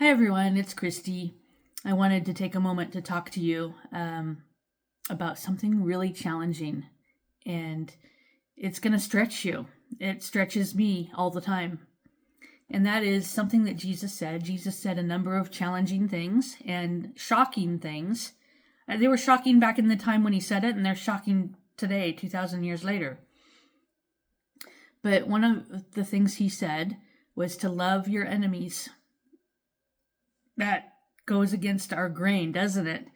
Hi everyone, it's Christy. I wanted to take a moment to talk to you about something really challenging, and it's going to stretch you. It stretches me all the time. And that is something that Jesus said. Jesus said a number of challenging things and shocking things. They were shocking back in the time when he said it, and they're shocking today, 2,000 years later. But one of the things he said was to love your enemies. That goes against our grain, doesn't it?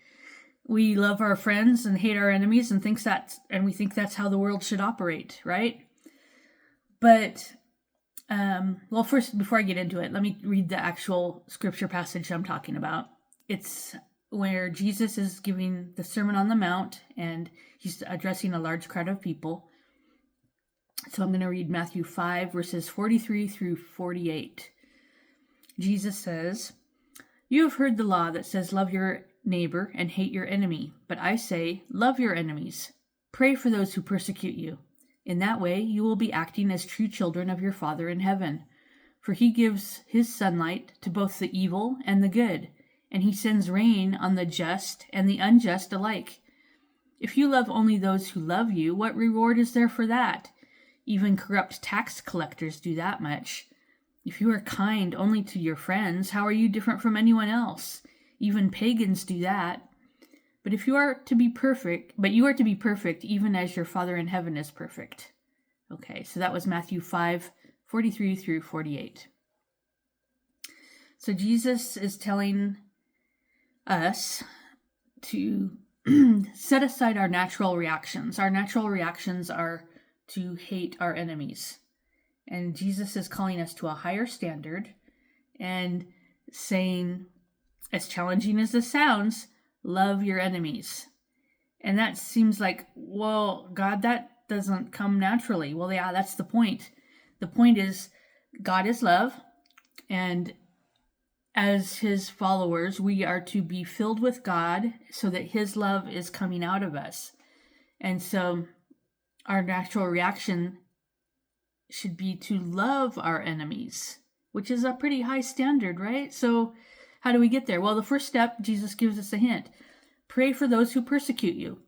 We love our friends and hate our enemies and we think that's how the world should operate, right? But first, before I get into it, let me read the actual scripture passage I'm talking about. It's where Jesus is giving the Sermon on the Mount, and he's addressing a large crowd of people. So I'm going to read Matthew 5, verses 43 through 48. Jesus says, "You have heard the law that says love your neighbor and hate your enemy. But I say, love your enemies. Pray for those who persecute you. In that way, you will be acting as true children of your Father in heaven. For he gives his sunlight to both the evil and the good, and he sends rain on the just and the unjust alike. If you love only those who love you, what reward is there for that? Even corrupt tax collectors do that much. If you are kind only to your friends, how are you different from anyone else? Even pagans do that. But you are to be perfect, even as your Father in heaven is perfect." Okay, so that was Matthew 5, 43 through 48. So Jesus is telling us to set aside our natural reactions. Our natural reactions are to hate our enemies. And Jesus is calling us to a higher standard and saying, as challenging as this sounds, love your enemies. And that seems like, well, God, that doesn't come naturally. Well, yeah, that's the point. The point is, God is love, and as his followers, we are to be filled with God so that his love is coming out of us. And so our natural reaction should be to love our enemies, which is a pretty high standard, right? So how do we get there? Well, the first step, Jesus gives us a hint. Pray for those who persecute you.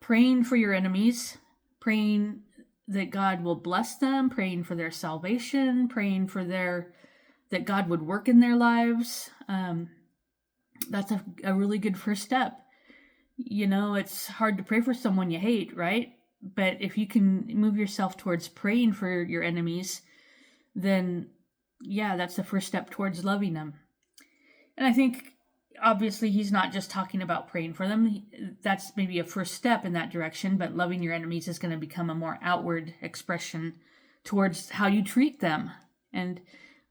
Praying for your enemies, praying that God will bless them, praying for their salvation, praying for that God would work in their lives. That's a really good first step. You know, it's hard to pray for someone you hate, right? But if you can move yourself towards praying for your enemies, then yeah, that's the first step towards loving them. And I think obviously he's not just talking about praying for them. That's maybe a first step in that direction, but loving your enemies is going to become a more outward expression towards how you treat them and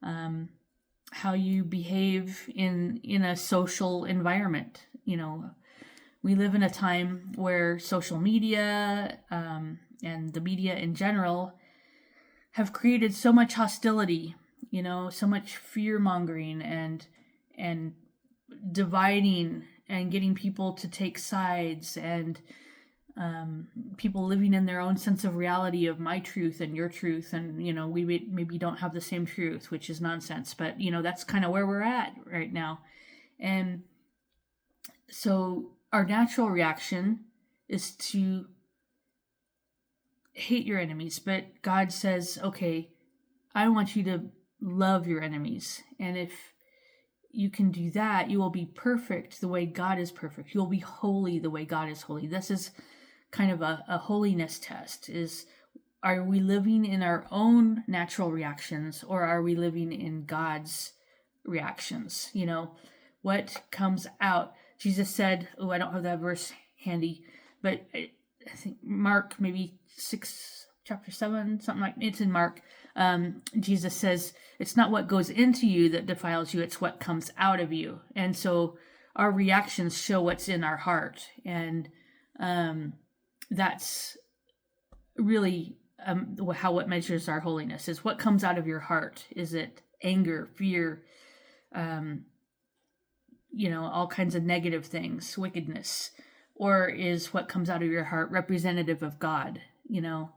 how you behave in a social environment. You know, we live in a time where social media and the media in general have created so much hostility, so much fear-mongering and dividing and getting people to take sides and people living in their own sense of reality of my truth and your truth. And, we maybe don't have the same truth, which is nonsense. But, that's kind of where we're at right now. And so our natural reaction is to hate your enemies, but God says, okay, I want you to love your enemies. And if you can do that, you will be perfect the way God is perfect. You'll be holy the way God is holy. This is kind of a holiness test, are we living in our own natural reactions, or are we living in God's reactions? What comes out? Jesus said, I don't have that verse handy, but I think Mark, maybe 6, chapter 7, something like it's in Mark. Jesus says, it's not what goes into you that defiles you, it's what comes out of you. And so our reactions show what's in our heart. And that's really what measures our holiness is what comes out of your heart. Is it anger, fear, all kinds of negative things, wickedness, or is what comes out of your heart representative of God,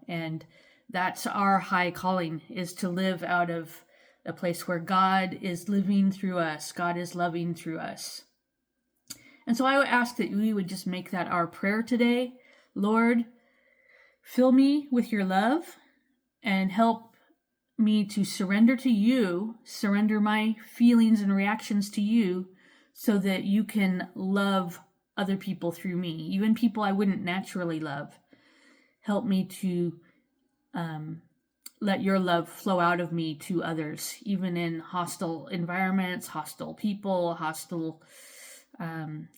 and that's our high calling, is to live out of a place where God is living through us, God is loving through us. And so I would ask that we would just make that our prayer today. Lord, fill me with your love and help me to surrender to you, surrender my feelings and reactions to you, so that you can love other people through me, even people I wouldn't naturally love. Help me to let your love flow out of me to others, even in hostile environments, hostile people, hostile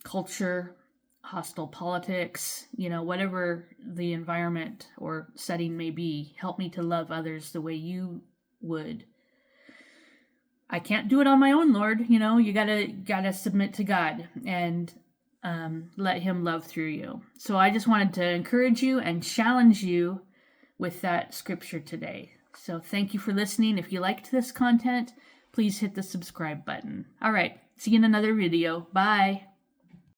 culture, hostile politics, whatever the environment or setting may be. Help me to love others the way you would. I can't do it on my own, Lord. You gotta submit to God and let him love through you. So I just wanted to encourage you and challenge you with that scripture today. So thank you for listening. If you liked this content, please hit the subscribe button. All right, see you in another video. Bye.